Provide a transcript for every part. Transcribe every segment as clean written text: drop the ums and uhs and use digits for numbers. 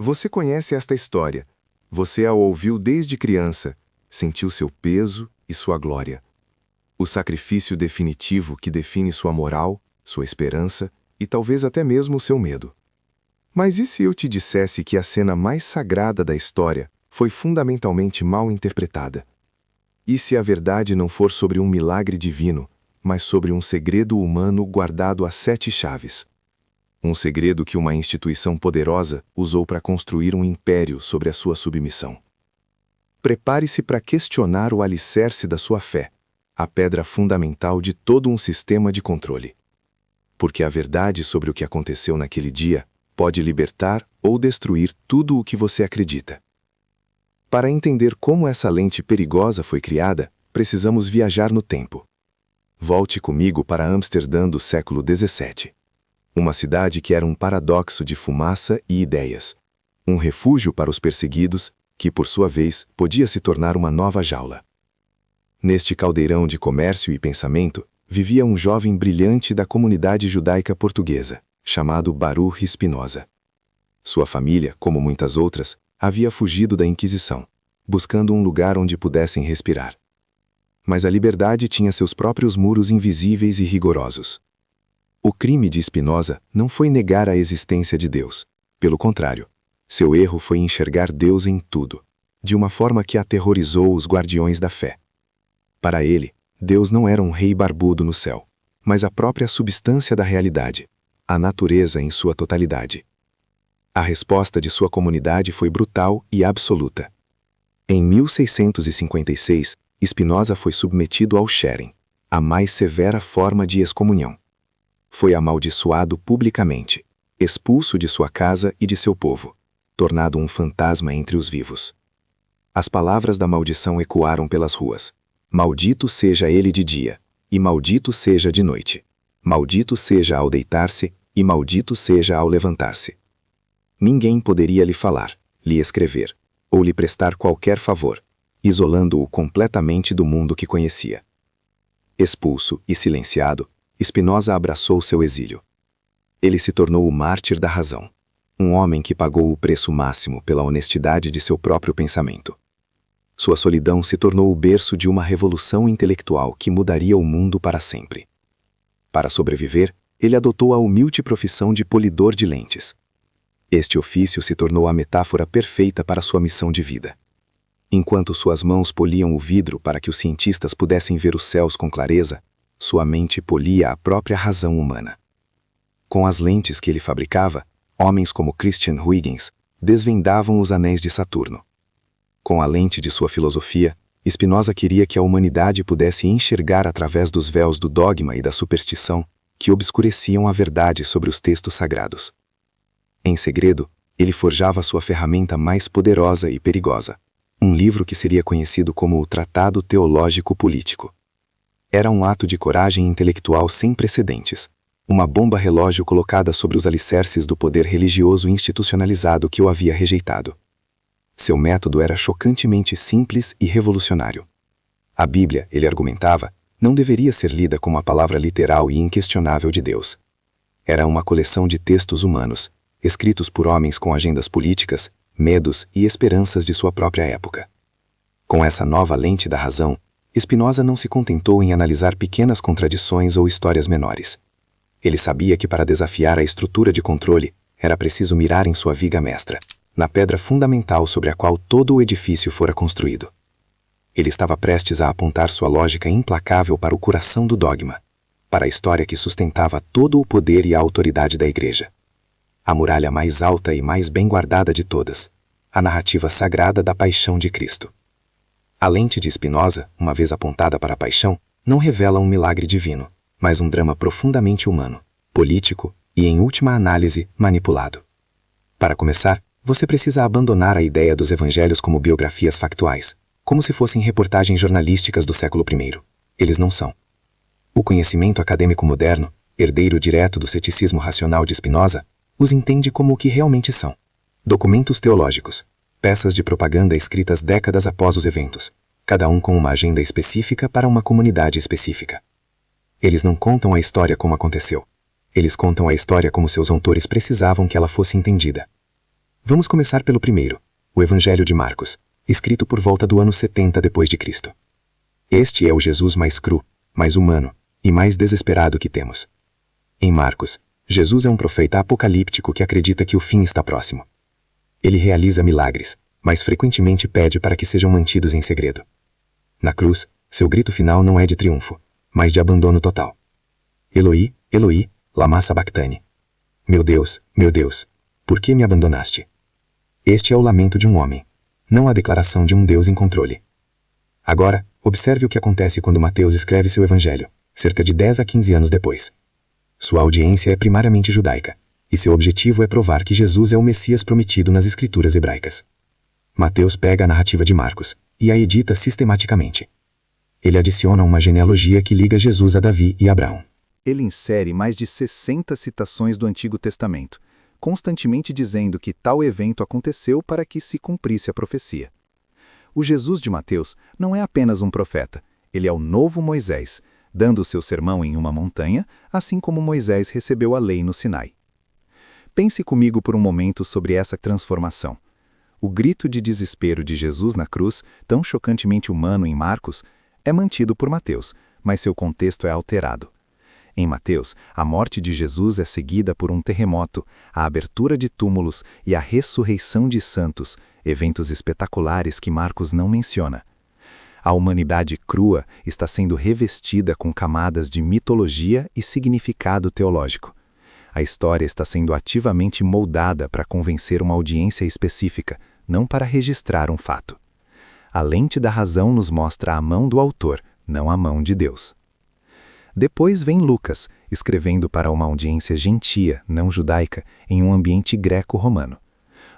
Você conhece esta história. Você a ouviu desde criança, sentiu seu peso e sua glória. O sacrifício definitivo que define sua moral, sua esperança e talvez até mesmo o seu medo. Mas e se eu te dissesse que a cena mais sagrada da história foi fundamentalmente mal interpretada? E se a verdade não for sobre um milagre divino, mas sobre um segredo humano guardado a 7 chaves? Um segredo que uma instituição poderosa usou para construir um império sobre a sua submissão. Prepare-se para questionar o alicerce da sua fé, a pedra fundamental de todo um sistema de controle. Porque a verdade sobre o que aconteceu naquele dia pode libertar ou destruir tudo o que você acredita. Para entender como essa lente perigosa foi criada, precisamos viajar no tempo. Volte comigo para Amsterdã do século XVII. Uma cidade que era um paradoxo de fumaça e ideias. Um refúgio para os perseguidos, que, por sua vez, podia se tornar uma nova jaula. Neste caldeirão de comércio e pensamento, vivia um jovem brilhante da comunidade judaica portuguesa, chamado Baruch Spinoza. Sua família, como muitas outras, havia fugido da Inquisição, buscando um lugar onde pudessem respirar. Mas a liberdade tinha seus próprios muros invisíveis e rigorosos. O crime de Spinoza não foi negar a existência de Deus. Pelo contrário, seu erro foi enxergar Deus em tudo, de uma forma que aterrorizou os guardiões da fé. Para ele, Deus não era um rei barbudo no céu, mas a própria substância da realidade, a natureza em sua totalidade. A resposta de sua comunidade foi brutal e absoluta. Em 1656, Spinoza foi submetido ao Scheren, a mais severa forma de excomunhão. Foi amaldiçoado publicamente, expulso de sua casa e de seu povo, tornado um fantasma entre os vivos. As palavras da maldição ecoaram pelas ruas. Maldito seja ele de dia, e maldito seja de noite. Maldito seja ao deitar-se, e maldito seja ao levantar-se. Ninguém poderia lhe falar, lhe escrever, ou lhe prestar qualquer favor, isolando-o completamente do mundo que conhecia. Expulso e silenciado, Spinoza abraçou seu exílio. Ele se tornou o mártir da razão, um homem que pagou o preço máximo pela honestidade de seu próprio pensamento. Sua solidão se tornou o berço de uma revolução intelectual que mudaria o mundo para sempre. Para sobreviver, ele adotou a humilde profissão de polidor de lentes. Este ofício se tornou a metáfora perfeita para sua missão de vida. Enquanto suas mãos poliam o vidro para que os cientistas pudessem ver os céus com clareza, sua mente polia a própria razão humana. Com as lentes que ele fabricava, homens como Christian Huygens desvendavam os anéis de Saturno. Com a lente de sua filosofia, Spinoza queria que a humanidade pudesse enxergar através dos véus do dogma e da superstição que obscureciam a verdade sobre os textos sagrados. Em segredo, ele forjava sua ferramenta mais poderosa e perigosa, um livro que seria conhecido como o Tratado Teológico Político. Era um ato de coragem intelectual sem precedentes, uma bomba relógio colocada sobre os alicerces do poder religioso institucionalizado que o havia rejeitado. Seu método era chocantemente simples e revolucionário. A Bíblia, ele argumentava, não deveria ser lida como a palavra literal e inquestionável de Deus. Era uma coleção de textos humanos, escritos por homens com agendas políticas, medos e esperanças de sua própria época. Com essa nova lente da razão, Spinoza não se contentou em analisar pequenas contradições ou histórias menores. Ele sabia que para desafiar a estrutura de controle, era preciso mirar em sua viga mestra, na pedra fundamental sobre a qual todo o edifício fora construído. Ele estava prestes a apontar sua lógica implacável para o coração do dogma, para a história que sustentava todo o poder e a autoridade da Igreja. A muralha mais alta e mais bem guardada de todas, a narrativa sagrada da paixão de Cristo. A lente de Spinoza, uma vez apontada para a paixão, não revela um milagre divino, mas um drama profundamente humano, político e, em última análise, manipulado. Para começar, você precisa abandonar a ideia dos evangelhos como biografias factuais, como se fossem reportagens jornalísticas do século I. Eles não são. O conhecimento acadêmico moderno, herdeiro direto do ceticismo racional de Spinoza, os entende como o que realmente são: documentos teológicos, peças de propaganda escritas décadas após os eventos, cada um com uma agenda específica para uma comunidade específica. Eles não contam a história como aconteceu. Eles contam a história como seus autores precisavam que ela fosse entendida. Vamos começar pelo primeiro, o Evangelho de Marcos, escrito por volta do ano 70 depois de Cristo. Este é o Jesus mais cru, mais humano e mais desesperado que temos. Em Marcos, Jesus é um profeta apocalíptico que acredita que o fim está próximo. Ele realiza milagres, mas frequentemente pede para que sejam mantidos em segredo. Na cruz, seu grito final não é de triunfo, mas de abandono total. Eloi, Eloi, lama sabachthani. Meu Deus, por que me abandonaste? Este é o lamento de um homem, não a declaração de um Deus em controle. Agora, observe o que acontece quando Mateus escreve seu evangelho, cerca de 10 a 15 anos depois. Sua audiência é primariamente judaica, e seu objetivo é provar que Jesus é o Messias prometido nas escrituras hebraicas. Mateus pega a narrativa de Marcos e a edita sistematicamente. Ele adiciona uma genealogia que liga Jesus a Davi e Abraão. Ele insere mais de 60 citações do Antigo Testamento, constantemente dizendo que tal evento aconteceu para que se cumprisse a profecia. O Jesus de Mateus não é apenas um profeta, ele é o novo Moisés, dando seu sermão em uma montanha, assim como Moisés recebeu a lei no Sinai. Pense comigo por um momento sobre essa transformação. O grito de desespero de Jesus na cruz, tão chocantemente humano em Marcos, é mantido por Mateus, mas seu contexto é alterado. Em Mateus, a morte de Jesus é seguida por um terremoto, a abertura de túmulos e a ressurreição de santos, eventos espetaculares que Marcos não menciona. A humanidade crua está sendo revestida com camadas de mitologia e significado teológico. A história está sendo ativamente moldada para convencer uma audiência específica, não para registrar um fato. A lente da razão nos mostra a mão do autor, não a mão de Deus. Depois vem Lucas, escrevendo para uma audiência gentia, não judaica, em um ambiente greco-romano.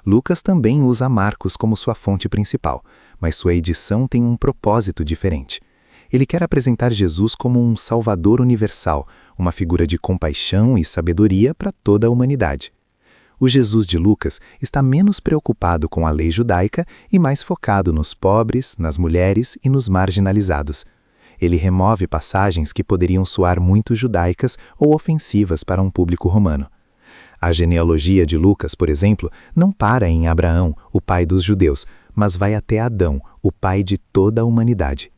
Lucas também usa Marcos como sua fonte principal, mas sua edição tem um propósito diferente. Ele quer apresentar Jesus como um salvador universal, uma figura de compaixão e sabedoria para toda a humanidade. O Jesus de Lucas está menos preocupado com a lei judaica e mais focado nos pobres, nas mulheres e nos marginalizados. Ele remove passagens que poderiam soar muito judaicas ou ofensivas para um público romano. A genealogia de Lucas, por exemplo, não para em Abraão, o pai dos judeus, mas vai até Adão, o pai de toda a humanidade.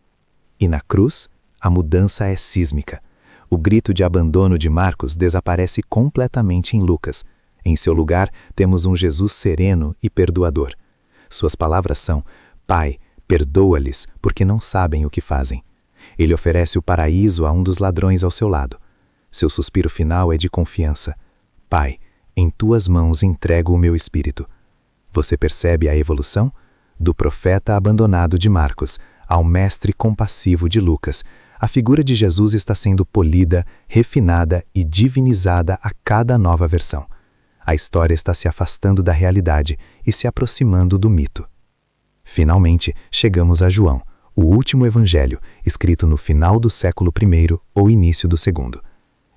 E na cruz, a mudança é sísmica. O grito de abandono de Marcos desaparece completamente em Lucas. Em seu lugar, temos um Jesus sereno e perdoador. Suas palavras são: Pai, perdoa-lhes, porque não sabem o que fazem. Ele oferece o paraíso a um dos ladrões ao seu lado. Seu suspiro final é de confiança. Pai, em tuas mãos entrego o meu espírito. Você percebe a evolução? Do profeta abandonado de Marcos ao mestre compassivo de Lucas, a figura de Jesus está sendo polida, refinada e divinizada a cada nova versão. A história está se afastando da realidade e se aproximando do mito. Finalmente, chegamos a João, o último evangelho, escrito no final do século I ou início do segundo.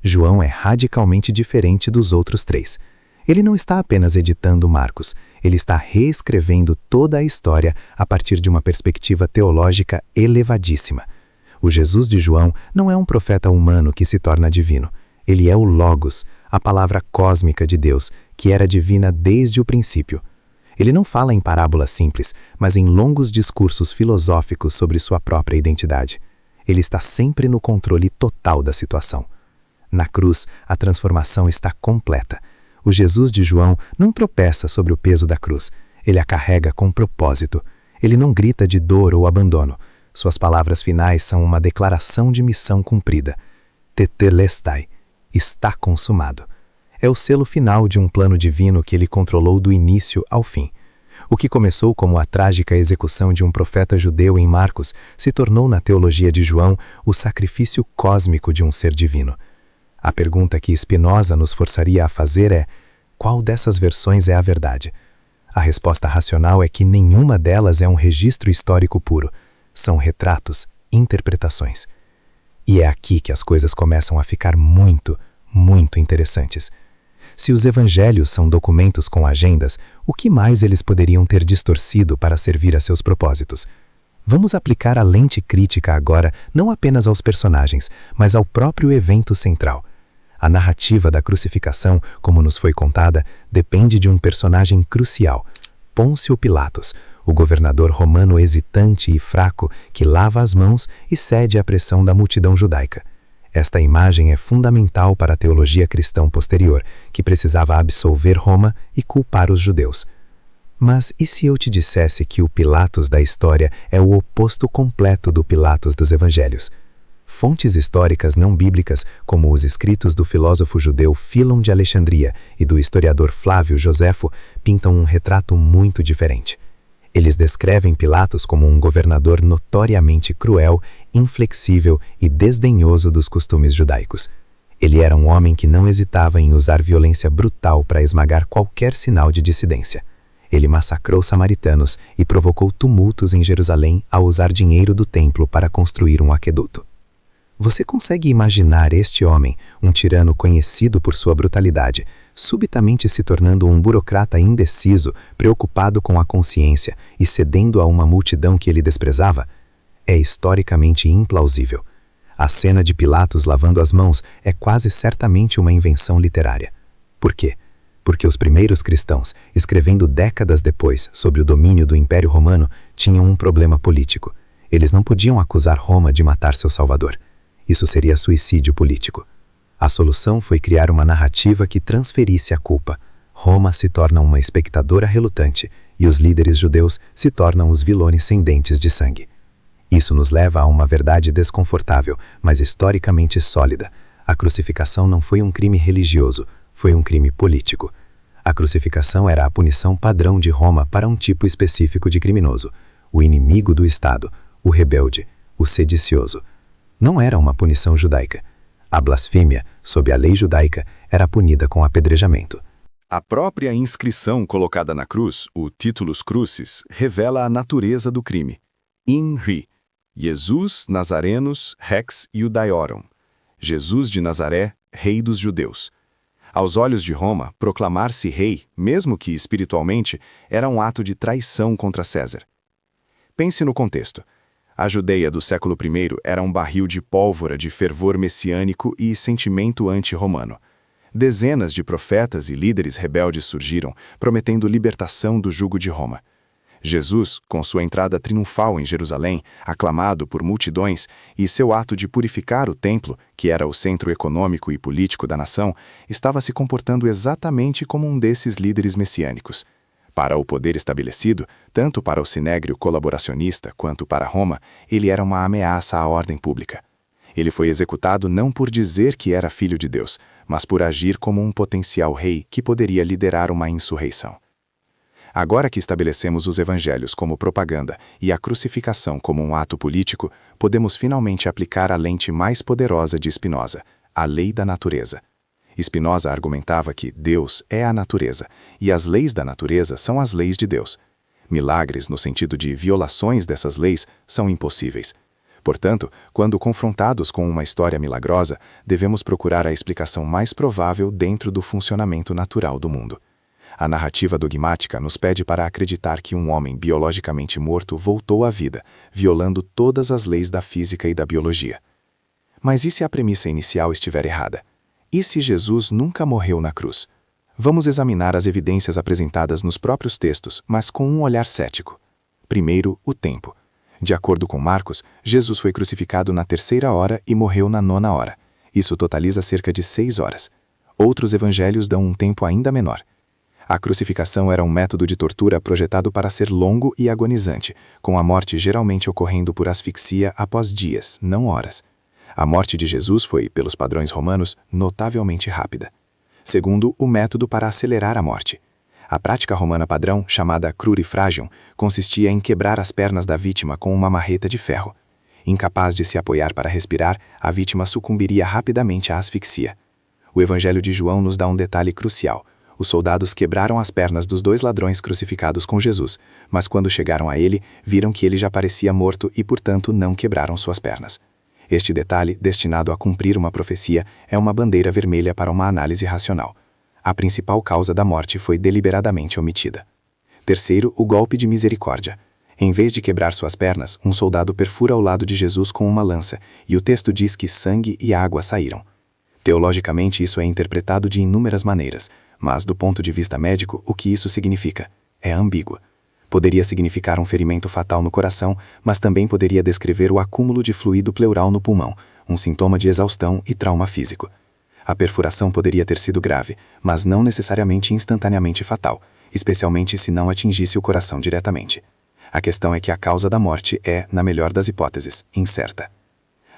João é radicalmente diferente dos outros três. Ele não está apenas editando Marcos, ele está reescrevendo toda a história a partir de uma perspectiva teológica elevadíssima. O Jesus de João não é um profeta humano que se torna divino. Ele é o Logos, a palavra cósmica de Deus, que era divina desde o princípio. Ele não fala em parábolas simples, mas em longos discursos filosóficos sobre sua própria identidade. Ele está sempre no controle total da situação. Na cruz, a transformação está completa. O Jesus de João não tropeça sobre o peso da cruz. Ele a carrega com propósito. Ele não grita de dor ou abandono. Suas palavras finais são uma declaração de missão cumprida. Tetelestai. Está consumado. É o selo final de um plano divino que ele controlou do início ao fim. O que começou como a trágica execução de um profeta judeu em Marcos se tornou na teologia de João o sacrifício cósmico de um ser divino. A pergunta que Spinoza nos forçaria a fazer é: qual dessas versões é a verdade? A resposta racional é que nenhuma delas é um registro histórico puro. São retratos, interpretações. E é aqui que as coisas começam a ficar muito, muito interessantes. Se os evangelhos são documentos com agendas, o que mais eles poderiam ter distorcido para servir a seus propósitos? Vamos aplicar a lente crítica agora não apenas aos personagens, mas ao próprio evento central. A narrativa da crucificação, como nos foi contada, depende de um personagem crucial, Pôncio Pilatos, o governador romano hesitante e fraco que lava as mãos e cede à pressão da multidão judaica. Esta imagem é fundamental para a teologia cristã posterior, que precisava absolver Roma e culpar os judeus. Mas e se eu te dissesse que o Pilatos da história é o oposto completo do Pilatos dos evangelhos? Fontes históricas não bíblicas, como os escritos do filósofo judeu Fílon de Alexandria e do historiador Flávio Joséfo, pintam um retrato muito diferente. Eles descrevem Pilatos como um governador notoriamente cruel, inflexível e desdenhoso dos costumes judaicos. Ele era um homem que não hesitava em usar violência brutal para esmagar qualquer sinal de dissidência. Ele massacrou samaritanos e provocou tumultos em Jerusalém ao usar dinheiro do templo para construir um aqueduto. Você consegue imaginar este homem, um tirano conhecido por sua brutalidade, subitamente se tornando um burocrata indeciso, preocupado com a consciência e cedendo a uma multidão que ele desprezava? É historicamente implausível. A cena de Pilatos lavando as mãos é quase certamente uma invenção literária. Por quê? Porque os primeiros cristãos, escrevendo décadas depois sobre o domínio do Império Romano, tinham um problema político. Eles não podiam acusar Roma de matar seu salvador. Isso seria suicídio político. A solução foi criar uma narrativa que transferisse a culpa. Roma se torna uma espectadora relutante e os líderes judeus se tornam os vilões sem dentes de sangue. Isso nos leva a uma verdade desconfortável, mas historicamente sólida. A crucificação não foi um crime religioso, foi um crime político. A crucificação era a punição padrão de Roma para um tipo específico de criminoso, o inimigo do Estado, o rebelde, o sedicioso. Não era uma punição judaica. A blasfêmia, sob a lei judaica, era punida com apedrejamento. A própria inscrição colocada na cruz, o Titulus Crucis, revela a natureza do crime. In ri, Jesus Nazarenus Rex Iudaeorum. Jesus de Nazaré, rei dos judeus. Aos olhos de Roma, proclamar-se rei, mesmo que espiritualmente, era um ato de traição contra César. Pense no contexto. A Judeia do século I era um barril de pólvora de fervor messiânico e sentimento anti-romano. Dezenas de profetas e líderes rebeldes surgiram, prometendo libertação do jugo de Roma. Jesus, com sua entrada triunfal em Jerusalém, aclamado por multidões, e seu ato de purificar o templo, que era o centro econômico e político da nação, estava se comportando exatamente como um desses líderes messiânicos. Para o poder estabelecido, tanto para o sinédrio colaboracionista quanto para Roma, ele era uma ameaça à ordem pública. Ele foi executado não por dizer que era filho de Deus, mas por agir como um potencial rei que poderia liderar uma insurreição. Agora que estabelecemos os evangelhos como propaganda e a crucificação como um ato político, podemos finalmente aplicar a lente mais poderosa de Spinoza, a lei da natureza. Spinoza argumentava que Deus é a natureza, e as leis da natureza são as leis de Deus. Milagres, no sentido de violações dessas leis, são impossíveis. Portanto, quando confrontados com uma história milagrosa, devemos procurar a explicação mais provável dentro do funcionamento natural do mundo. A narrativa dogmática nos pede para acreditar que um homem biologicamente morto voltou à vida, violando todas as leis da física e da biologia. Mas e se a premissa inicial estiver errada? E se Jesus nunca morreu na cruz? Vamos examinar as evidências apresentadas nos próprios textos, mas com um olhar cético. Primeiro, o tempo. De acordo com Marcos, Jesus foi crucificado na 3ª hora e morreu na 9ª hora. Isso totaliza cerca de 6 horas. Outros evangelhos dão um tempo ainda menor. A crucificação era um método de tortura projetado para ser longo e agonizante, com a morte geralmente ocorrendo por asfixia após dias, não horas. A morte de Jesus foi, pelos padrões romanos, notavelmente rápida. Segundo, o método para acelerar a morte. A prática romana padrão, chamada crurifragium, consistia em quebrar as pernas da vítima com uma marreta de ferro. Incapaz de se apoiar para respirar, a vítima sucumbiria rapidamente à asfixia. O Evangelho de João nos dá um detalhe crucial. Os soldados quebraram as pernas dos 2 ladrões crucificados com Jesus, mas quando chegaram a ele, viram que ele já parecia morto e, portanto, não quebraram suas pernas. Este detalhe, destinado a cumprir uma profecia, é uma bandeira vermelha para uma análise racional. A principal causa da morte foi deliberadamente omitida. Terceiro, o golpe de misericórdia. Em vez de quebrar suas pernas, um soldado perfura o lado de Jesus com uma lança, e o texto diz que sangue e água saíram. Teologicamente, isso é interpretado de inúmeras maneiras, mas do ponto de vista médico, o que isso significa? É ambíguo. Poderia significar um ferimento fatal no coração, mas também poderia descrever o acúmulo de fluido pleural no pulmão, um sintoma de exaustão e trauma físico. A perfuração poderia ter sido grave, mas não necessariamente instantaneamente fatal, especialmente se não atingisse o coração diretamente. A questão é que a causa da morte é, na melhor das hipóteses, incerta.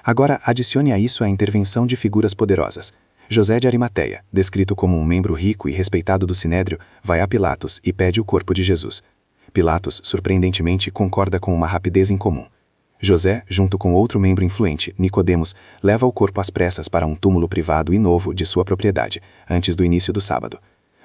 Agora, adicione a isso a intervenção de figuras poderosas. José de Arimateia, descrito como um membro rico e respeitado do Sinédrio, vai a Pilatos e pede o corpo de Jesus. Pilatos, surpreendentemente, concorda com uma rapidez incomum. José, junto com outro membro influente, Nicodemos, leva o corpo às pressas para um túmulo privado e novo de sua propriedade, antes do início do sábado.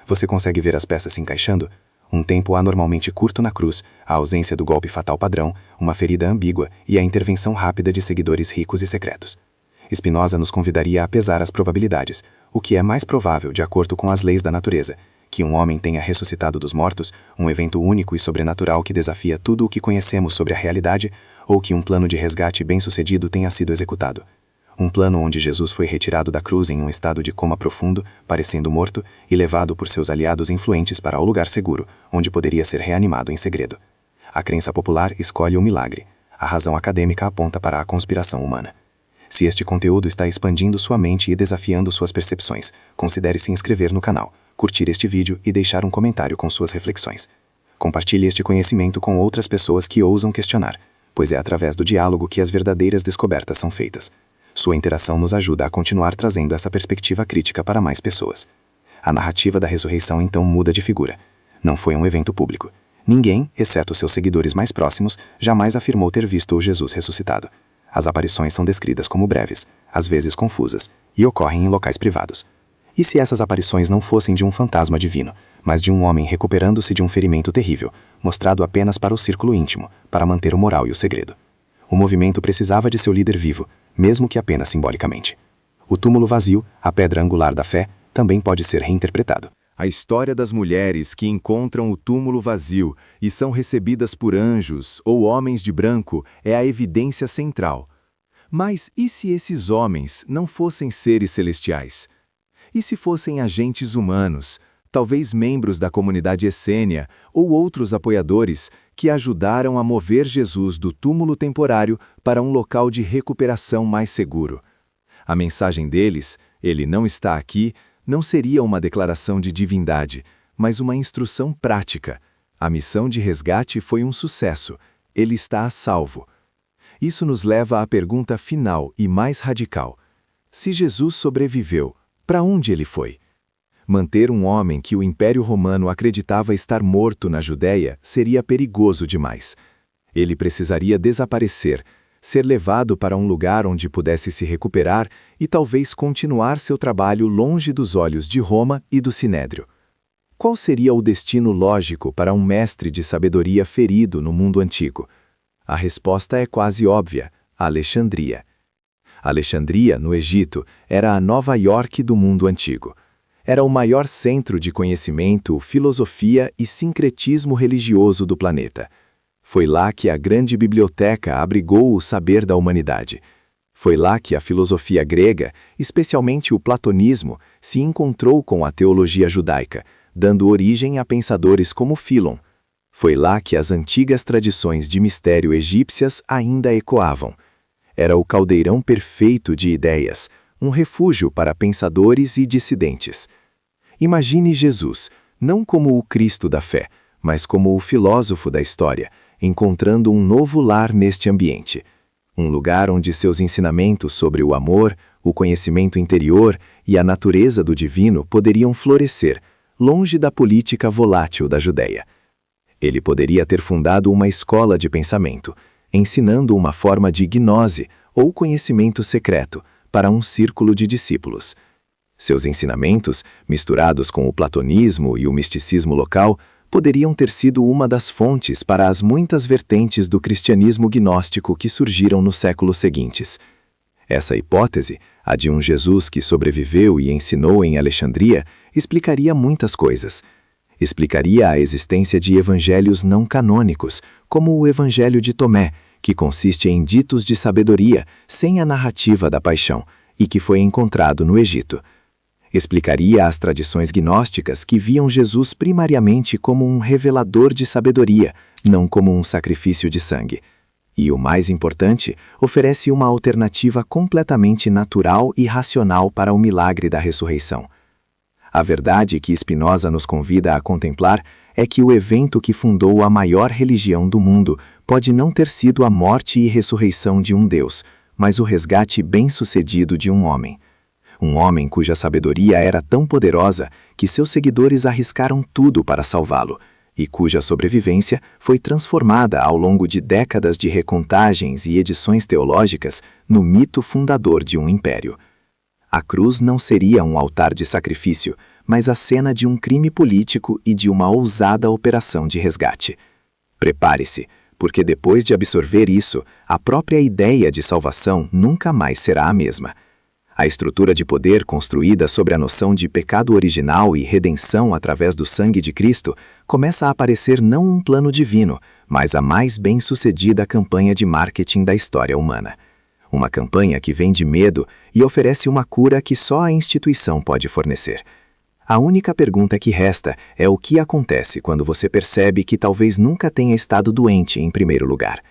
Você consegue ver as peças se encaixando? Um tempo anormalmente curto na cruz, a ausência do golpe fatal padrão, uma ferida ambígua e a intervenção rápida de seguidores ricos e secretos. Spinoza nos convidaria a pesar as probabilidades, o que é mais provável de acordo com as leis da natureza, que um homem tenha ressuscitado dos mortos, um evento único e sobrenatural que desafia tudo o que conhecemos sobre a realidade, ou que um plano de resgate bem-sucedido tenha sido executado. Um plano onde Jesus foi retirado da cruz em um estado de coma profundo, parecendo morto, e levado por seus aliados influentes para o lugar seguro, onde poderia ser reanimado em segredo. A crença popular escolhe o milagre. A razão acadêmica aponta para a conspiração humana. Se este conteúdo está expandindo sua mente e desafiando suas percepções, considere se inscrever no canal, curtir este vídeo e deixar um comentário com suas reflexões. Compartilhe este conhecimento com outras pessoas que ousam questionar, pois é através do diálogo que as verdadeiras descobertas são feitas. Sua interação nos ajuda a continuar trazendo essa perspectiva crítica para mais pessoas. A narrativa da ressurreição então muda de figura. Não foi um evento público. Ninguém, exceto seus seguidores mais próximos, jamais afirmou ter visto o Jesus ressuscitado. As aparições são descritas como breves, às vezes confusas, e ocorrem em locais privados. E se essas aparições não fossem de um fantasma divino, mas de um homem recuperando-se de um ferimento terrível, mostrado apenas para o círculo íntimo, para manter o moral e o segredo? O movimento precisava de seu líder vivo, mesmo que apenas simbolicamente. O túmulo vazio, a pedra angular da fé, também pode ser reinterpretado. A história das mulheres que encontram o túmulo vazio e são recebidas por anjos ou homens de branco é a evidência central. Mas e se esses homens não fossem seres celestiais? E se fossem agentes humanos, talvez membros da comunidade essênia ou outros apoiadores que ajudaram a mover Jesus do túmulo temporário para um local de recuperação mais seguro? A mensagem deles, ele não está aqui, não seria uma declaração de divindade, mas uma instrução prática. A missão de resgate foi um sucesso. Ele está a salvo. Isso nos leva à pergunta final e mais radical. Se Jesus sobreviveu, para onde ele foi? Manter um homem que o Império Romano acreditava estar morto na Judéia seria perigoso demais. Ele precisaria desaparecer, ser levado para um lugar onde pudesse se recuperar e talvez continuar seu trabalho longe dos olhos de Roma e do Sinédrio. Qual seria o destino lógico para um mestre de sabedoria ferido no mundo antigo? A resposta é quase óbvia: Alexandria. Alexandria, no Egito, era a Nova York do mundo antigo. Era o maior centro de conhecimento, filosofia e sincretismo religioso do planeta. Foi lá que a grande biblioteca abrigou o saber da humanidade. Foi lá que a filosofia grega, especialmente o platonismo, se encontrou com a teologia judaica, dando origem a pensadores como Fílon. Foi lá que as antigas tradições de mistério egípcias ainda ecoavam. Era o caldeirão perfeito de ideias, um refúgio para pensadores e dissidentes. Imagine Jesus, não como o Cristo da fé, mas como o filósofo da história, encontrando um novo lar neste ambiente. Um lugar onde seus ensinamentos sobre o amor, o conhecimento interior e a natureza do divino poderiam florescer, longe da política volátil da Judéia. Ele poderia ter fundado uma escola de pensamento, ensinando uma forma de gnose ou conhecimento secreto para um círculo de discípulos. Seus ensinamentos, misturados com o platonismo e o misticismo local, poderiam ter sido uma das fontes para as muitas vertentes do cristianismo gnóstico que surgiram nos séculos seguintes. Essa hipótese, a de um Jesus que sobreviveu e ensinou em Alexandria, explicaria muitas coisas. Explicaria a existência de evangelhos não canônicos, como o Evangelho de Tomé, que consiste em ditos de sabedoria, sem a narrativa da paixão, e que foi encontrado no Egito. Explicaria as tradições gnósticas que viam Jesus primariamente como um revelador de sabedoria, não como um sacrifício de sangue. E o mais importante, oferece uma alternativa completamente natural e racional para o milagre da ressurreição. A verdade que Spinoza nos convida a contemplar é que o evento que fundou a maior religião do mundo pode não ter sido a morte e ressurreição de um Deus, mas o resgate bem-sucedido de um homem. Um homem cuja sabedoria era tão poderosa que seus seguidores arriscaram tudo para salvá-lo, e cuja sobrevivência foi transformada ao longo de décadas de recontagens e edições teológicas no mito fundador de um império. A cruz não seria um altar de sacrifício, mas a cena de um crime político e de uma ousada operação de resgate. Prepare-se, porque depois de absorver isso, a própria ideia de salvação nunca mais será a mesma. A estrutura de poder construída sobre a noção de pecado original e redenção através do sangue de Cristo começa a aparecer não um plano divino, mas a mais bem-sucedida campanha de marketing da história humana. Uma campanha que vende medo e oferece uma cura que só a instituição pode fornecer. A única pergunta que resta é o que acontece quando você percebe que talvez nunca tenha estado doente em primeiro lugar.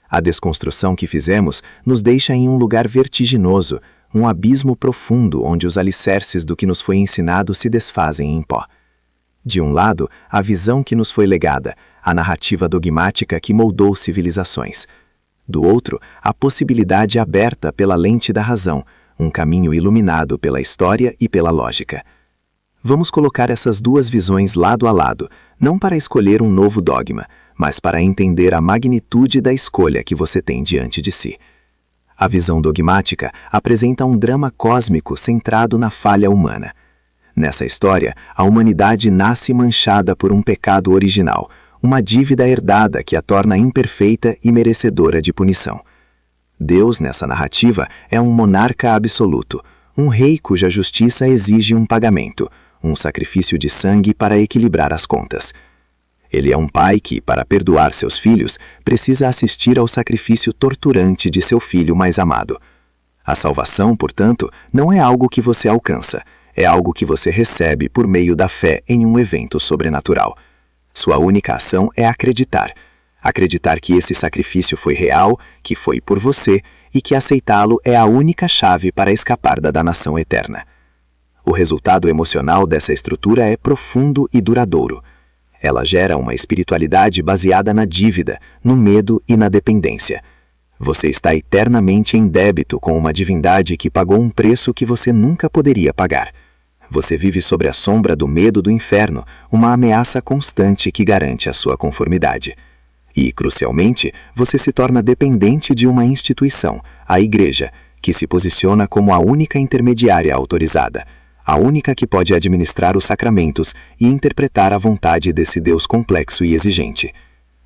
A desconstrução que fizemos nos deixa em um lugar vertiginoso, um abismo profundo onde os alicerces do que nos foi ensinado se desfazem em pó. De um lado, a visão que nos foi legada, a narrativa dogmática que moldou civilizações. Do outro, a possibilidade aberta pela lente da razão, um caminho iluminado pela história e pela lógica. Vamos colocar essas duas visões lado a lado, não para escolher um novo dogma, mas para entender a magnitude da escolha que você tem diante de si. A visão dogmática apresenta um drama cósmico centrado na falha humana. Nessa história, a humanidade nasce manchada por um pecado original, uma dívida herdada que a torna imperfeita e merecedora de punição. Deus, nessa narrativa, é um monarca absoluto, um rei cuja justiça exige um pagamento, um sacrifício de sangue para equilibrar as contas. Ele é um pai que, para perdoar seus filhos, precisa assistir ao sacrifício torturante de seu filho mais amado. A salvação, portanto, não é algo que você alcança, é algo que você recebe por meio da fé em um evento sobrenatural. Sua única ação é acreditar. Acreditar que esse sacrifício foi real, que foi por você, e que aceitá-lo é a única chave para escapar da danação eterna. O resultado emocional dessa estrutura é profundo e duradouro. Ela gera uma espiritualidade baseada na dívida, no medo e na dependência. Você está eternamente em débito com uma divindade que pagou um preço que você nunca poderia pagar. Você vive sob a sombra do medo do inferno, uma ameaça constante que garante a sua conformidade. E, crucialmente, você se torna dependente de uma instituição, a Igreja, que se posiciona como a única intermediária autorizada, a única que pode administrar os sacramentos e interpretar a vontade desse Deus complexo e exigente.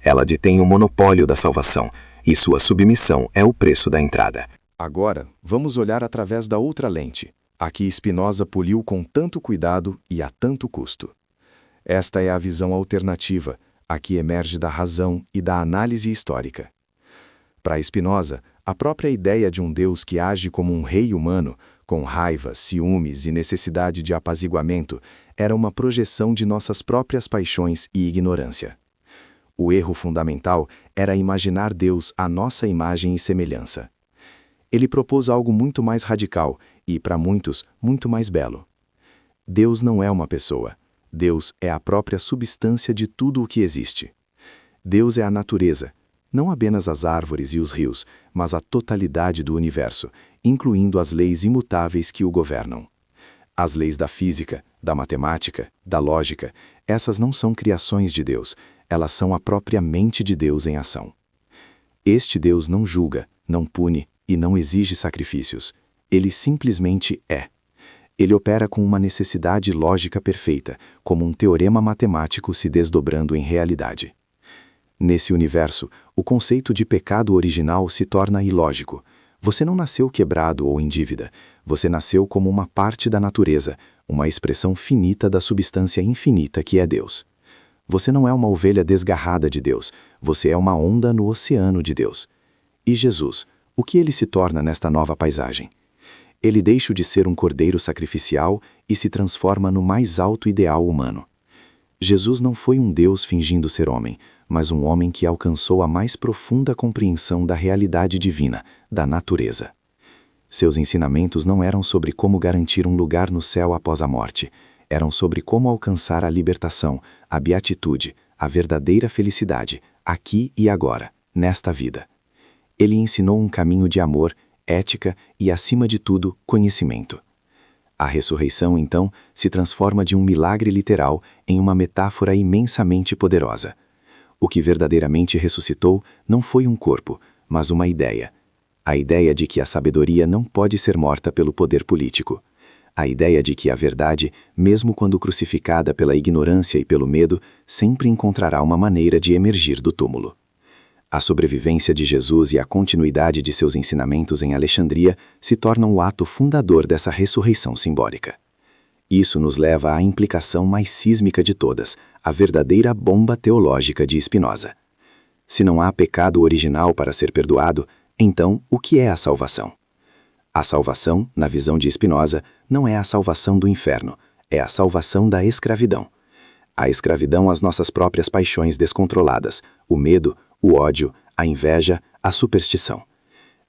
Ela detém o monopólio da salvação, e sua submissão é o preço da entrada. Agora, vamos olhar através da outra lente, a que Spinoza poliu com tanto cuidado e a tanto custo. Esta é a visão alternativa, a que emerge da razão e da análise histórica. Para Spinoza, a própria ideia de um Deus que age como um rei humano, com raiva, ciúmes e necessidade de apaziguamento, era uma projeção de nossas próprias paixões e ignorância. O erro fundamental era imaginar Deus à nossa imagem e semelhança. Ele propôs algo muito mais radical e, para muitos, muito mais belo. Deus não é uma pessoa. Deus é a própria substância de tudo o que existe. Deus é a natureza, não apenas as árvores e os rios, mas a totalidade do universo, incluindo as leis imutáveis que o governam. As leis da física, da matemática, da lógica, essas não são criações de Deus, elas são a própria mente de Deus em ação. Este Deus não julga, não pune e não exige sacrifícios. Ele simplesmente é. Ele opera com uma necessidade lógica perfeita, como um teorema matemático se desdobrando em realidade. Nesse universo, o conceito de pecado original se torna ilógico. Você não nasceu quebrado ou em dívida. Você nasceu como uma parte da natureza, uma expressão finita da substância infinita que é Deus. Você não é uma ovelha desgarrada de Deus. Você é uma onda no oceano de Deus. E Jesus, o que ele se torna nesta nova paisagem? ele deixa de ser um cordeiro sacrificial e se transforma no mais alto ideal humano. Jesus não foi um Deus fingindo ser homem, mas um homem que alcançou a mais profunda compreensão da realidade divina, da natureza. Seus ensinamentos não eram sobre como garantir um lugar no céu após a morte, eram sobre como alcançar a libertação, a beatitude, a verdadeira felicidade, aqui e agora, nesta vida. Ele ensinou um caminho de amor, ética e, acima de tudo, conhecimento. A ressurreição, então, se transforma de um milagre literal em uma metáfora imensamente poderosa. O que verdadeiramente ressuscitou não foi um corpo, mas uma ideia. A ideia de que a sabedoria não pode ser morta pelo poder político. A ideia de que a verdade, mesmo quando crucificada pela ignorância e pelo medo, sempre encontrará uma maneira de emergir do túmulo. A sobrevivência de Jesus e a continuidade de seus ensinamentos em Alexandria se tornam o ato fundador dessa ressurreição simbólica. Isso nos leva à implicação mais sísmica de todas, a verdadeira bomba teológica de Spinoza. Se não há pecado original para ser perdoado, então o que é a salvação? A salvação, na visão de Spinoza, não é a salvação do inferno, é a salvação da escravidão. A escravidão às nossas próprias paixões descontroladas, o medo, o ódio, a inveja, a superstição.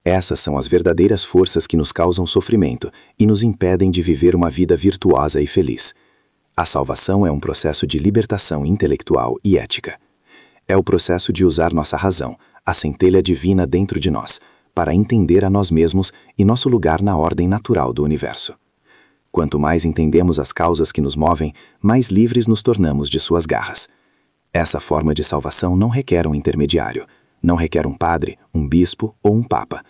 Essas são as verdadeiras forças que nos causam sofrimento e nos impedem de viver uma vida virtuosa e feliz. A salvação é um processo de libertação intelectual e ética. É o processo de usar nossa razão, a centelha divina dentro de nós, para entender a nós mesmos e nosso lugar na ordem natural do universo. Quanto mais entendemos as causas que nos movem, mais livres nos tornamos de suas garras. Essa forma de salvação não requer um intermediário, não requer um padre, um bispo ou um papa.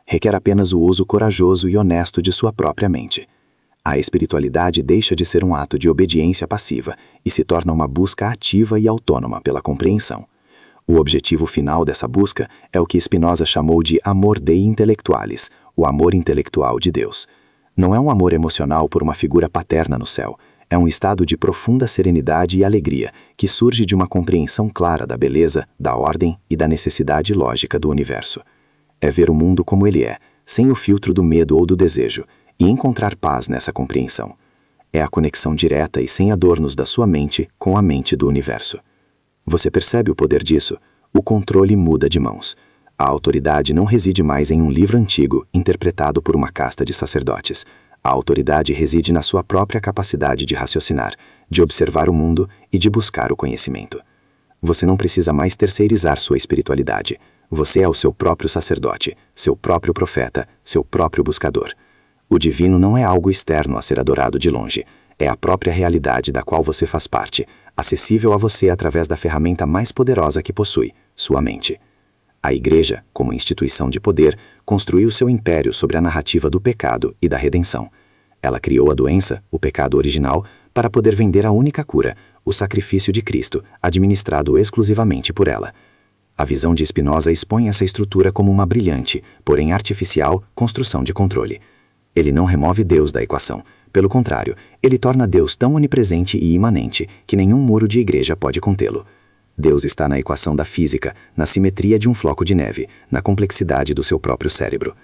Requer apenas o uso corajoso e honesto de sua própria mente. A espiritualidade deixa de ser um ato de obediência passiva e se torna uma busca ativa e autônoma pela compreensão. O objetivo final dessa busca é o que Spinoza chamou de amor Dei intellectualis, o amor intelectual de Deus. Não é um amor emocional por uma figura paterna no céu, é um estado de profunda serenidade e alegria que surge de uma compreensão clara da beleza, da ordem e da necessidade lógica do universo. É ver o mundo como ele é, sem o filtro do medo ou do desejo, e encontrar paz nessa compreensão. É a conexão direta e sem adornos da sua mente com a mente do universo. Você percebe o poder disso? O controle muda de mãos. A autoridade não reside mais em um livro antigo interpretado por uma casta de sacerdotes. A autoridade reside na sua própria capacidade de raciocinar, de observar o mundo e de buscar o conhecimento. Você não precisa mais terceirizar sua espiritualidade. Você é o seu próprio sacerdote, seu próprio profeta, seu próprio buscador. O divino não é algo externo a ser adorado de longe. É a própria realidade da qual você faz parte, acessível a você através da ferramenta mais poderosa que possui, sua mente. A Igreja, como instituição de poder, construiu seu império sobre a narrativa do pecado e da redenção. Ela criou a doença, o pecado original, para poder vender a única cura, o sacrifício de Cristo, administrado exclusivamente por ela. A visão de Spinoza expõe essa estrutura como uma brilhante, porém artificial, construção de controle. Ele não remove Deus da equação. Pelo contrário, ele torna Deus tão onipresente e imanente que nenhum muro de igreja pode contê-lo. Deus está na equação da física, na simetria de um floco de neve, na complexidade do seu próprio cérebro.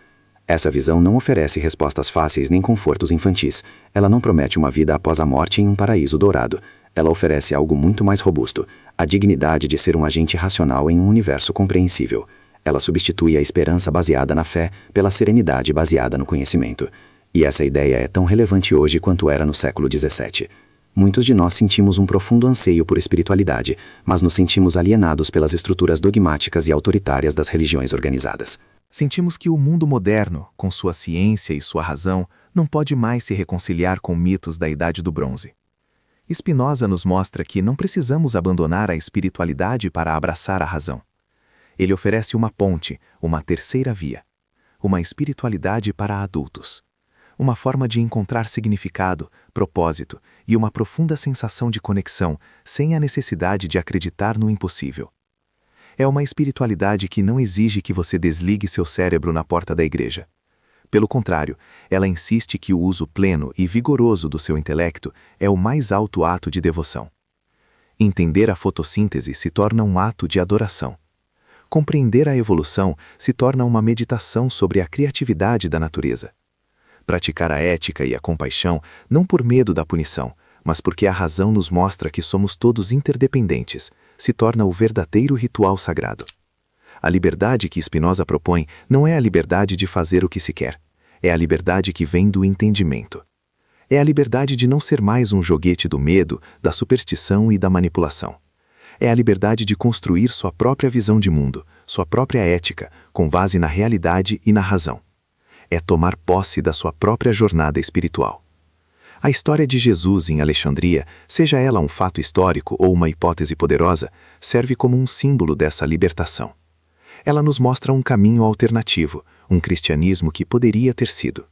Essa visão não oferece respostas fáceis nem confortos infantis. Ela não promete uma vida após a morte em um paraíso dourado. Ela oferece algo muito mais robusto, a dignidade de ser um agente racional em um universo compreensível. Ela substitui a esperança baseada na fé pela serenidade baseada no conhecimento. E essa ideia é tão relevante hoje quanto era no século XVII. Muitos de nós sentimos um profundo anseio por espiritualidade, mas nos sentimos alienados pelas estruturas dogmáticas e autoritárias das religiões organizadas. Sentimos que o mundo moderno, com sua ciência e sua razão, não pode mais se reconciliar com mitos da Idade do Bronze. Spinoza nos mostra que não precisamos abandonar a espiritualidade para abraçar a razão. Ele oferece uma ponte, uma terceira via. Uma espiritualidade para adultos. Uma forma de encontrar significado, propósito e uma profunda sensação de conexão, sem a necessidade de acreditar no impossível. É uma espiritualidade que não exige que você desligue seu cérebro na porta da igreja. Pelo contrário, ela insiste que o uso pleno e vigoroso do seu intelecto é o mais alto ato de devoção. Entender a fotossíntese se torna um ato de adoração. Compreender a evolução se torna uma meditação sobre a criatividade da natureza. praticar a ética e a compaixão não por medo da punição, mas porque a razão nos mostra que somos todos interdependentes, se torna o verdadeiro ritual sagrado. A liberdade que Spinoza propõe não é a liberdade de fazer o que se quer, é a liberdade que vem do entendimento. É a liberdade de não ser mais um joguete do medo, da superstição e da manipulação. É a liberdade de construir sua própria visão de mundo, sua própria ética, com base na realidade e na razão. É tomar posse da sua própria jornada espiritual. A história de Jesus em Alexandria, seja ela um fato histórico ou uma hipótese poderosa, serve como um símbolo dessa libertação. Ela nos mostra um caminho alternativo, um cristianismo que poderia ter sido.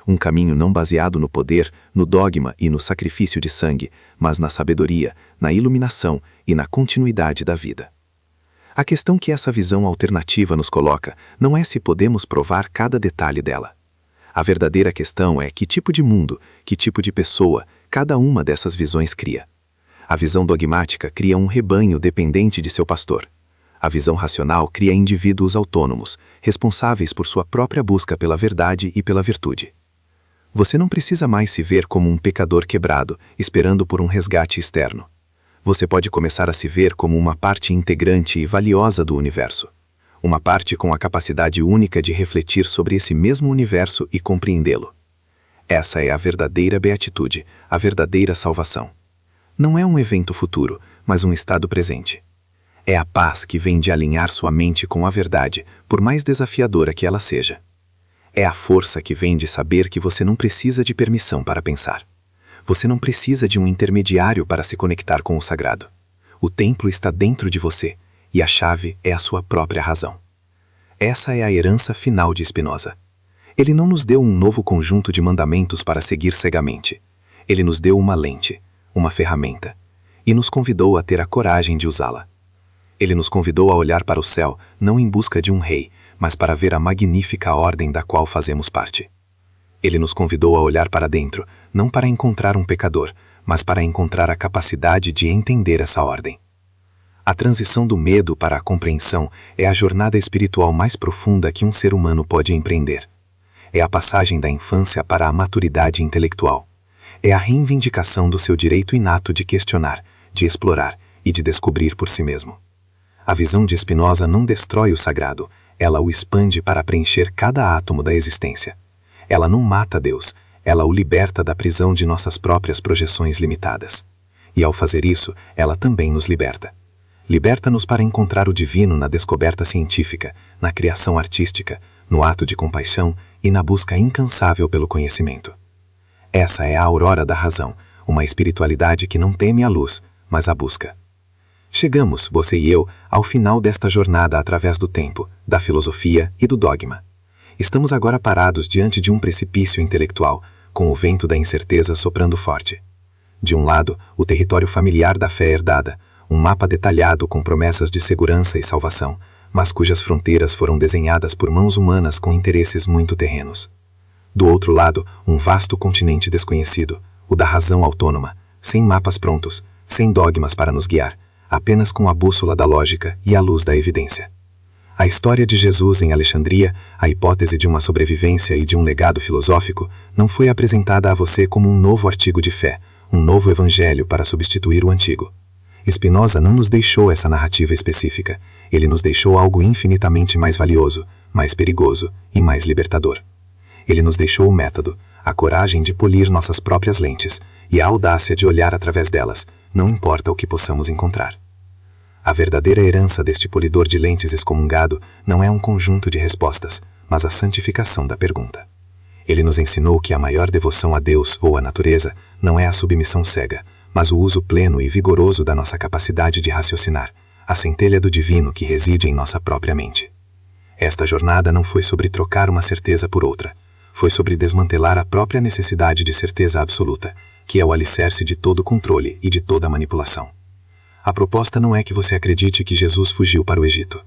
Um caminho não baseado no poder, no dogma e no sacrifício de sangue, mas na sabedoria, na iluminação e na continuidade da vida. A questão que essa visão alternativa nos coloca não é se podemos provar cada detalhe dela. A verdadeira questão é que tipo de mundo, que tipo de pessoa, cada uma dessas visões cria. A visão dogmática cria um rebanho dependente de seu pastor. A visão racional cria indivíduos autônomos, responsáveis por sua própria busca pela verdade e pela virtude. Você não precisa mais se ver como um pecador quebrado, esperando por um resgate externo. Você pode começar a se ver como uma parte integrante e valiosa do universo. Uma parte com a capacidade única de refletir sobre esse mesmo universo e compreendê-lo. Essa é a verdadeira beatitude, a verdadeira salvação. Não é um evento futuro, mas um estado presente. É a paz que vem de alinhar sua mente com a verdade, por mais desafiadora que ela seja. É a força que vem de saber que você não precisa de permissão para pensar. Você não precisa de um intermediário para se conectar com o sagrado. O templo está dentro de você, e a chave é a sua própria razão. Essa é a herança final de Spinoza. Ele não nos deu um novo conjunto de mandamentos para seguir cegamente. Ele nos deu uma lente, uma ferramenta, e nos convidou a ter a coragem de usá-la. Ele nos convidou a olhar para o céu, não em busca de um rei, mas para ver a magnífica ordem da qual fazemos parte. Ele nos convidou a olhar para dentro, não para encontrar um pecador, mas para encontrar a capacidade de entender essa ordem. A transição do medo para a compreensão é a jornada espiritual mais profunda que um ser humano pode empreender. É a passagem da infância para a maturidade intelectual. É a reivindicação do seu direito inato de questionar, de explorar e de descobrir por si mesmo. A visão de Spinoza não destrói o sagrado, ela o expande para preencher cada átomo da existência. Ela não mata Deus, ela o liberta da prisão de nossas próprias projeções limitadas. E ao fazer isso, ela também nos liberta. Liberta-nos para encontrar o divino na descoberta científica, na criação artística, no ato de compaixão e na busca incansável pelo conhecimento. Essa é a aurora da razão, uma espiritualidade que não teme a luz, mas a busca. Chegamos, você e eu, ao final desta jornada através do tempo, da filosofia e do dogma. Estamos agora parados diante de um precipício intelectual, com o vento da incerteza soprando forte. De um lado, o território familiar da fé herdada, um mapa detalhado com promessas de segurança e salvação, mas cujas fronteiras foram desenhadas por mãos humanas com interesses muito terrenos. Do outro lado, um vasto continente desconhecido, o da razão autônoma, sem mapas prontos, sem dogmas para nos guiar, apenas com a bússola da lógica e a luz da evidência. A história de Jesus em Alexandria, a hipótese de uma sobrevivência e de um legado filosófico, não foi apresentada a você como um novo artigo de fé, um novo evangelho para substituir o antigo. Spinoza não nos deixou essa narrativa específica, ele nos deixou algo infinitamente mais valioso, mais perigoso e mais libertador. Ele nos deixou o método, a coragem de polir nossas próprias lentes e a audácia de olhar através delas, não importa o que possamos encontrar. A verdadeira herança deste polidor de lentes excomungado não é um conjunto de respostas, mas a santificação da pergunta. Ele nos ensinou que a maior devoção a Deus ou à natureza não é a submissão cega, mas o uso pleno e vigoroso da nossa capacidade de raciocinar, a centelha do divino que reside em nossa própria mente. Esta jornada não foi sobre trocar uma certeza por outra, foi sobre desmantelar a própria necessidade de certeza absoluta, que é o alicerce de todo controle e de toda manipulação. A proposta não é que você acredite que Jesus fugiu para o Egito.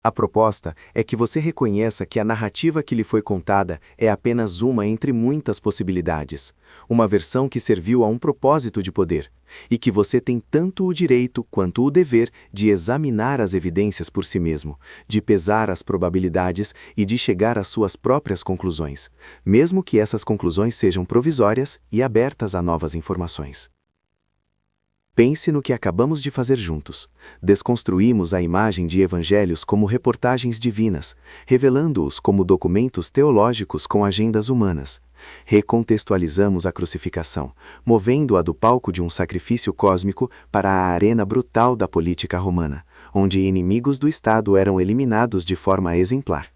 A proposta é que você reconheça que a narrativa que lhe foi contada é apenas uma entre muitas possibilidades, uma versão que serviu a um propósito de poder, e que você tem tanto o direito quanto o dever de examinar as evidências por si mesmo, de pesar as probabilidades e de chegar às suas próprias conclusões, mesmo que essas conclusões sejam provisórias e abertas a novas informações. Pense no que acabamos de fazer juntos. Desconstruímos a imagem de evangelhos como reportagens divinas, revelando-os como documentos teológicos com agendas humanas. Recontextualizamos a crucificação, movendo-a do palco de um sacrifício cósmico para a arena brutal da política romana, onde inimigos do Estado eram eliminados de forma exemplar.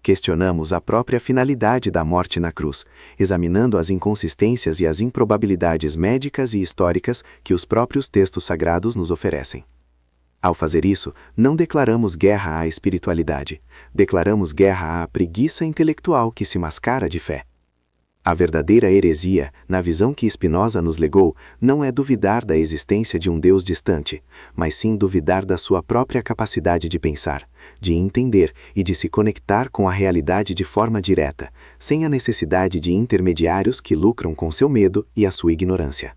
Questionamos a própria finalidade da morte na cruz, examinando as inconsistências e as improbabilidades médicas e históricas que os próprios textos sagrados nos oferecem. Ao fazer isso, não declaramos guerra à espiritualidade, declaramos guerra à preguiça intelectual que se mascara de fé. A verdadeira heresia, na visão que Spinoza nos legou, não é duvidar da existência de um Deus distante, mas sim duvidar da sua própria capacidade de pensar, de entender e de se conectar com a realidade de forma direta, sem a necessidade de intermediários que lucram com seu medo e a sua ignorância.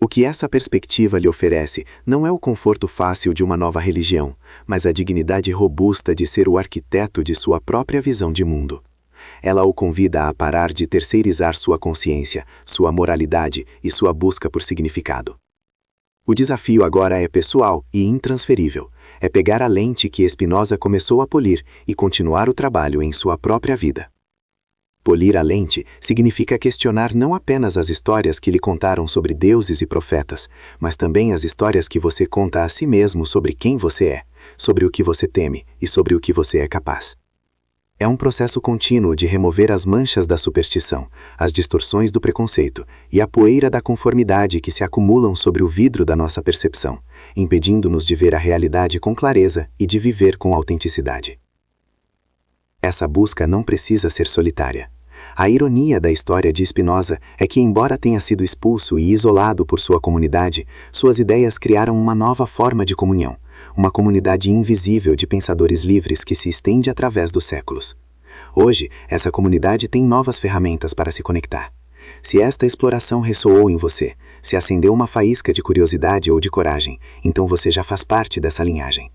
O que essa perspectiva lhe oferece não é o conforto fácil de uma nova religião, mas a dignidade robusta de ser o arquiteto de sua própria visão de mundo. Ela o convida a parar de terceirizar sua consciência, sua moralidade e sua busca por significado. O desafio agora é pessoal e intransferível. É pegar a lente que Spinoza começou a polir e continuar o trabalho em sua própria vida. Polir a lente significa questionar não apenas as histórias que lhe contaram sobre deuses e profetas, mas também as histórias que você conta a si mesmo sobre quem você é, sobre o que você teme e sobre o que você é capaz. É um processo contínuo de remover as manchas da superstição, as distorções do preconceito e a poeira da conformidade que se acumulam sobre o vidro da nossa percepção, impedindo-nos de ver a realidade com clareza e de viver com autenticidade. Essa busca não precisa ser solitária. A ironia da história de Spinoza é que, embora tenha sido expulso e isolado por sua comunidade, suas ideias criaram uma nova forma de comunhão, uma comunidade invisível de pensadores livres que se estende através dos séculos. Hoje, essa comunidade tem novas ferramentas para se conectar. Se esta exploração ressoou em você, se acendeu uma faísca de curiosidade ou de coragem, então você já faz parte dessa linhagem.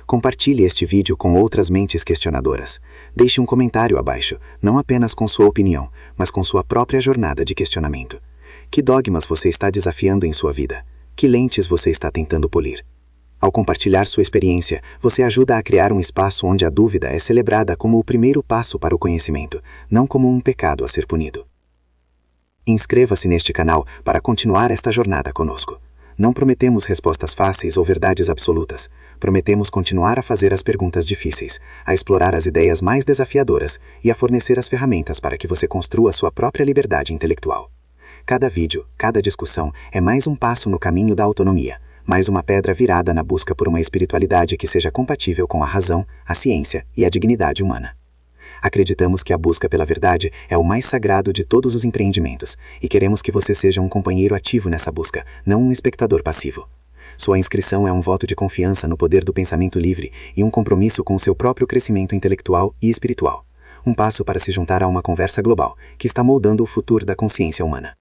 Compartilhe este vídeo com outras mentes questionadoras. Deixe um comentário abaixo, não apenas com sua opinião, mas com sua própria jornada de questionamento. Que dogmas você está desafiando em sua vida? Que lentes você está tentando polir? Ao compartilhar sua experiência, você ajuda a criar um espaço onde a dúvida é celebrada como o primeiro passo para o conhecimento, não como um pecado a ser punido. Inscreva-se neste canal para continuar esta jornada conosco. Não prometemos respostas fáceis ou verdades absolutas. Prometemos continuar a fazer as perguntas difíceis, a explorar as ideias mais desafiadoras e a fornecer as ferramentas para que você construa sua própria liberdade intelectual. Cada vídeo, cada discussão é mais um passo no caminho da autonomia, mais uma pedra virada na busca por uma espiritualidade que seja compatível com a razão, a ciência e a dignidade humana. Acreditamos que a busca pela verdade é o mais sagrado de todos os empreendimentos e queremos que você seja um companheiro ativo nessa busca, não um espectador passivo. Sua inscrição é um voto de confiança no poder do pensamento livre e um compromisso com o seu próprio crescimento intelectual e espiritual. Um passo para se juntar a uma conversa global que está moldando o futuro da consciência humana.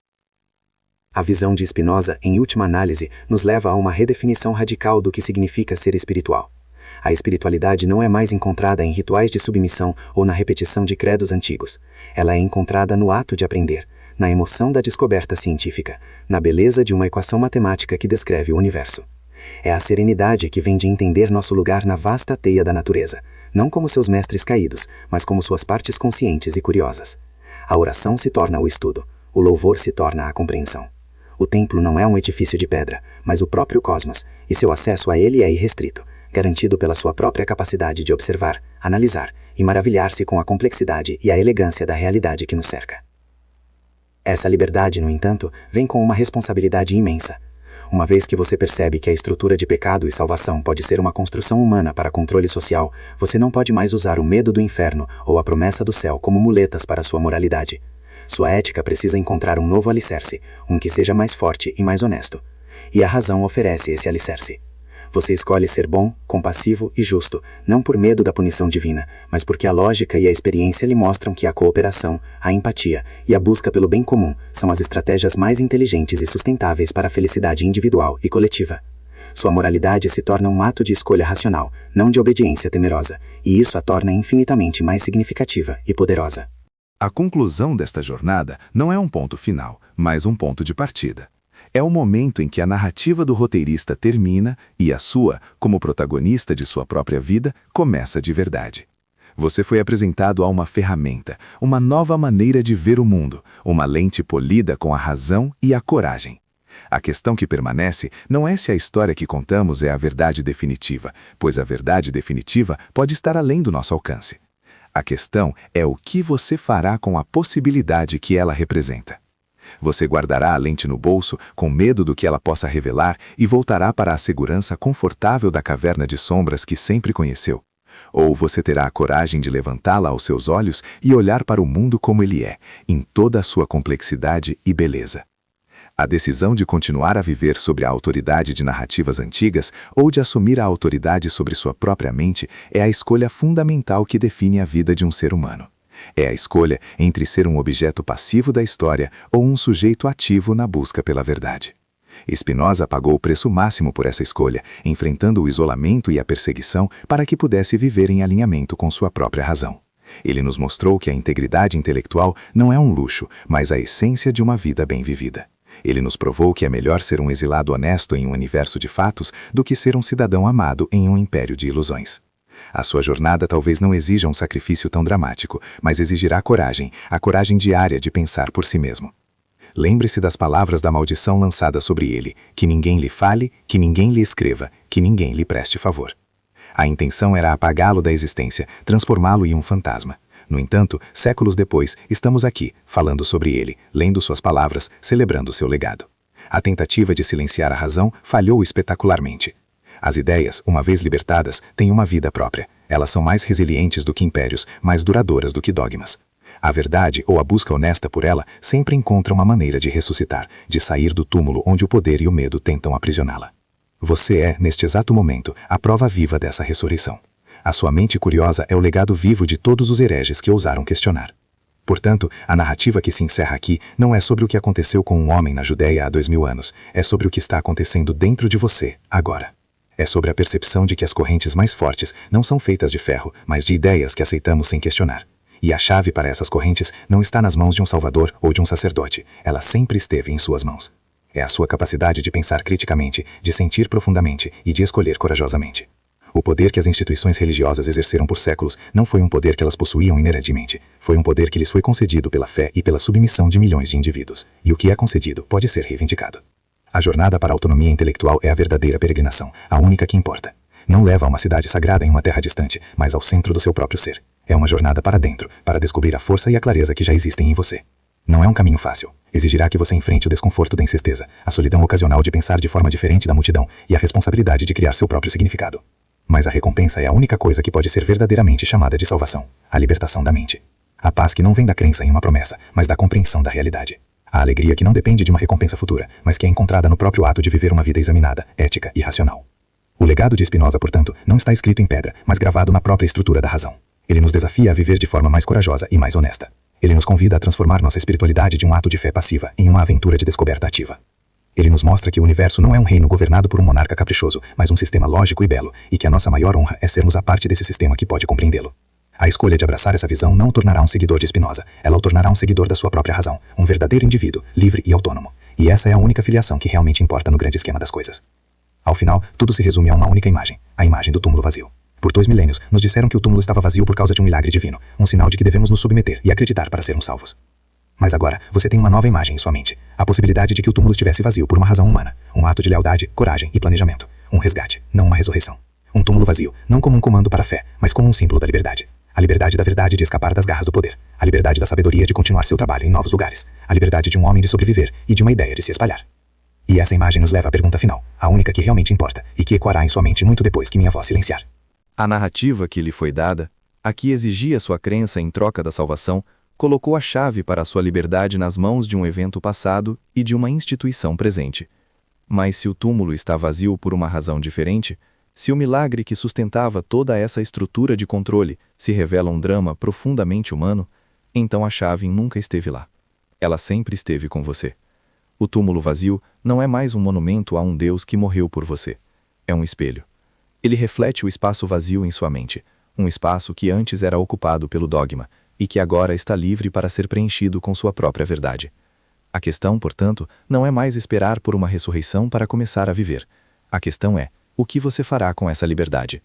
A visão de Spinoza, em última análise, nos leva a uma redefinição radical do que significa ser espiritual. A espiritualidade não é mais encontrada em rituais de submissão ou na repetição de credos antigos. Ela é encontrada no ato de aprender, na emoção da descoberta científica, na beleza de uma equação matemática que descreve o universo. É a serenidade que vem de entender nosso lugar na vasta teia da natureza, não como seus mestres caídos, mas como suas partes conscientes e curiosas. A oração se torna o estudo, o louvor se torna a compreensão. O templo não é um edifício de pedra, mas o próprio cosmos, e seu acesso a ele é irrestrito, garantido pela sua própria capacidade de observar, analisar e maravilhar-se com a complexidade e a elegância da realidade que nos cerca. Essa liberdade, no entanto, vem com uma responsabilidade imensa. Uma vez que você percebe que a estrutura de pecado e salvação pode ser uma construção humana para controle social, você não pode mais usar o medo do inferno ou a promessa do céu como muletas para sua moralidade. Sua ética precisa encontrar um novo alicerce, um que seja mais forte e mais honesto. E a razão oferece esse alicerce. Você escolhe ser bom, compassivo e justo, não por medo da punição divina, mas porque a lógica e a experiência lhe mostram que a cooperação, a empatia e a busca pelo bem comum são as estratégias mais inteligentes e sustentáveis para a felicidade individual e coletiva. Sua moralidade se torna um ato de escolha racional, não de obediência temerosa, e isso a torna infinitamente mais significativa e poderosa. A conclusão desta jornada não é um ponto final, mas um ponto de partida. É o momento em que a narrativa do roteirista termina e a sua, como protagonista de sua própria vida, começa de verdade. Você foi apresentado a uma ferramenta, uma nova maneira de ver o mundo, uma lente polida com a razão e a coragem. A questão que permanece não é se a história que contamos é a verdade definitiva, pois a verdade definitiva pode estar além do nosso alcance. A questão é o que você fará com a possibilidade que ela representa. Você guardará a lente no bolso, com medo do que ela possa revelar, e voltará para a segurança confortável da caverna de sombras que sempre conheceu. Ou você terá a coragem de levantá-la aos seus olhos e olhar para o mundo como ele é, em toda a sua complexidade e beleza. A decisão de continuar a viver sobre a autoridade de narrativas antigas ou de assumir a autoridade sobre sua própria mente é a escolha fundamental que define a vida de um ser humano. É a escolha entre ser um objeto passivo da história ou um sujeito ativo na busca pela verdade. Spinoza pagou o preço máximo por essa escolha, enfrentando o isolamento e a perseguição para que pudesse viver em alinhamento com sua própria razão. Ele nos mostrou que a integridade intelectual não é um luxo, mas a essência de uma vida bem vivida. Ele nos provou que é melhor ser um exilado honesto em um universo de fatos do que ser um cidadão amado em um império de ilusões. A sua jornada talvez não exija um sacrifício tão dramático, mas exigirá coragem, a coragem diária de pensar por si mesmo. Lembre-se das palavras da maldição lançada sobre ele, que ninguém lhe fale, que ninguém lhe escreva, que ninguém lhe preste favor. A intenção era apagá-lo da existência, transformá-lo em um fantasma. No entanto, séculos depois, estamos aqui, falando sobre ele, lendo suas palavras, celebrando seu legado. A tentativa de silenciar a razão falhou espetacularmente. As ideias, uma vez libertadas, têm uma vida própria. Elas são mais resilientes do que impérios, mais duradouras do que dogmas. A verdade, ou a busca honesta por ela, sempre encontra uma maneira de ressuscitar, de sair do túmulo onde o poder e o medo tentam aprisioná-la. Você é, neste exato momento, a prova viva dessa ressurreição. A sua mente curiosa é o legado vivo de todos os hereges que ousaram questionar. Portanto, a narrativa que se encerra aqui não é sobre o que aconteceu com um homem na Judéia há 2000 anos, é sobre o que está acontecendo dentro de você, agora. É sobre a percepção de que as correntes mais fortes não são feitas de ferro, mas de ideias que aceitamos sem questionar. E a chave para essas correntes não está nas mãos de um salvador ou de um sacerdote, ela sempre esteve em suas mãos. É a sua capacidade de pensar criticamente, de sentir profundamente e de escolher corajosamente. O poder que as instituições religiosas exerceram por séculos não foi um poder que elas possuíam inerentemente, foi um poder que lhes foi concedido pela fé e pela submissão de milhões de indivíduos, e o que é concedido pode ser reivindicado. A jornada para a autonomia intelectual é a verdadeira peregrinação, a única que importa. Não leva a uma cidade sagrada em uma terra distante, mas ao centro do seu próprio ser. É uma jornada para dentro, para descobrir a força e a clareza que já existem em você. Não é um caminho fácil. Exigirá que você enfrente o desconforto da incerteza, a solidão ocasional de pensar de forma diferente da multidão e a responsabilidade de criar seu próprio significado. Mas a recompensa é a única coisa que pode ser verdadeiramente chamada de salvação, a libertação da mente. A paz que não vem da crença em uma promessa, mas da compreensão da realidade. A alegria que não depende de uma recompensa futura, mas que é encontrada no próprio ato de viver uma vida examinada, ética e racional. O legado de Spinoza, portanto, não está escrito em pedra, mas gravado na própria estrutura da razão. Ele nos desafia a viver de forma mais corajosa e mais honesta. Ele nos convida a transformar nossa espiritualidade de um ato de fé passiva em uma aventura de descoberta ativa. Ele nos mostra que o universo não é um reino governado por um monarca caprichoso, mas um sistema lógico e belo, e que a nossa maior honra é sermos a parte desse sistema que pode compreendê-lo. A escolha de abraçar essa visão não o tornará um seguidor de Spinoza, ela o tornará um seguidor da sua própria razão, um verdadeiro indivíduo, livre e autônomo. E essa é a única filiação que realmente importa no grande esquema das coisas. Ao final, tudo se resume a uma única imagem, a imagem do túmulo vazio. Por 2 milênios, nos disseram que o túmulo estava vazio por causa de um milagre divino, um sinal de que devemos nos submeter e acreditar para sermos salvos. Mas agora, você tem uma nova imagem em sua mente, a possibilidade de que o túmulo estivesse vazio por uma razão humana, um ato de lealdade, coragem e planejamento, um resgate, não uma ressurreição. Um túmulo vazio, não como um comando para a fé, mas como um símbolo da liberdade. A liberdade da verdade de escapar das garras do poder, a liberdade da sabedoria de continuar seu trabalho em novos lugares, a liberdade de um homem de sobreviver e de uma ideia de se espalhar. E essa imagem nos leva à pergunta final, a única que realmente importa e que ecoará em sua mente muito depois que minha voz silenciar. A narrativa que lhe foi dada, a que exigia sua crença em troca da salvação, colocou a chave para a sua liberdade nas mãos de um evento passado e de uma instituição presente. Mas se o túmulo está vazio por uma razão diferente, se o milagre que sustentava toda essa estrutura de controle se revela um drama profundamente humano, então a chave nunca esteve lá. Ela sempre esteve com você. O túmulo vazio não é mais um monumento a um Deus que morreu por você. É um espelho. Ele reflete o espaço vazio em sua mente, um espaço que antes era ocupado pelo dogma e que agora está livre para ser preenchido com sua própria verdade. A questão, portanto, não é mais esperar por uma ressurreição para começar a viver. A questão é, o que você fará com essa liberdade?